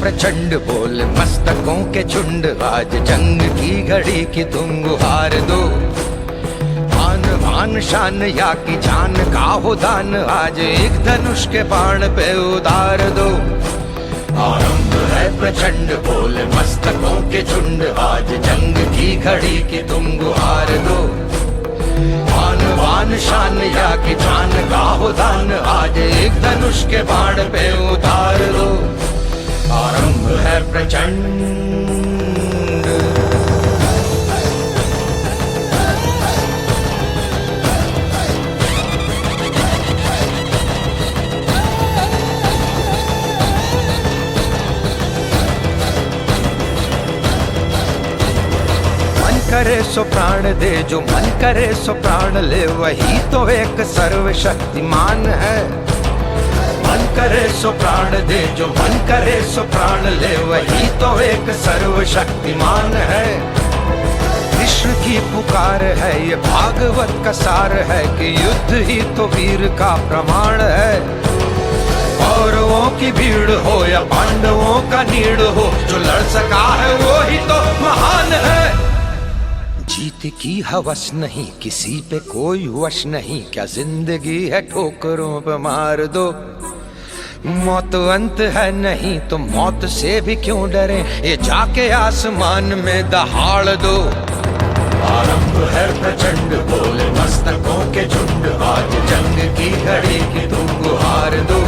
प्रचंड बोल मस्तकों के झुंड, आज जंग की घड़ी की तुम गुहार दो। आन बान शान या की जान का हो दान, आज एक धनुष के बाण पे उतार दो। आरंभ है प्रचंड बोल मस्तकों के झुंड, आज जंग की घड़ी की तुम गुहार दो। आन बान शान या की जान का हो दान, आज एक धनुष के बाण पे उतार दो। आरंभ है प्रचंड। करे सो प्राण दे, जो मन करे सो प्राण ले, वही तो एक सर्वशक्तिमान है। मन करे सो प्राण दे, जो मन करे सो प्राण ले, वही तो एक सर्वशक्तिमान है। कृष्ण की पुकार है, ये भागवत का सार है कि युद्ध ही तो वीर का प्रमाण है। कौरवों की भीड़ हो या पांडवों का नीड़ हो, जो लड़ सका है वो ही तो महान है। जीत की हवस नहीं, किसी पे कोई वश नहीं, क्या जिंदगी है ठोकरों पे मार दो। मौत अंत है नहीं तो मौत से भी क्यों डरे, ये जाके आसमान में दहाड़ दो। आरंभ है प्रचंड बोल मस्तकों के झुंड, आज जंग की घड़ी की तुम गुहार दो।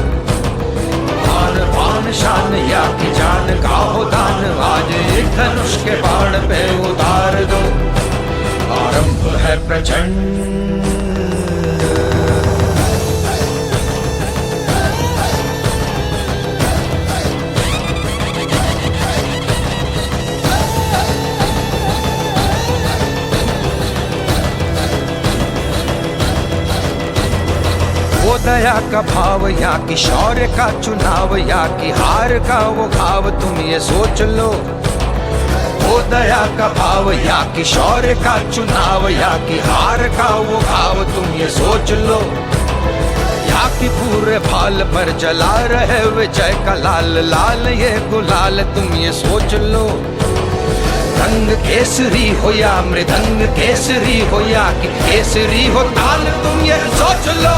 आन बान शान या की जान का हो दान, आज एक धनुष के बाण पे उतार दो। आरंभ है प्रचंड। वो दया का भाव या कि शौर्य का चुनाव, या कि हार का वो घाव, तुम ये सोच लो। वो दया का भाव या कि शौर्य का चुनाव, या कि हार का वो घाव, तुम ये सोच लो। या कि पूरे भाल पर जला रहे विजय का लाल लाल ये गुलाल, तुम ये सोच लो। रंग केसरी हो या मृदंग केसरी हो, या कि केसरी हो ताल, तुम ये सोच लो।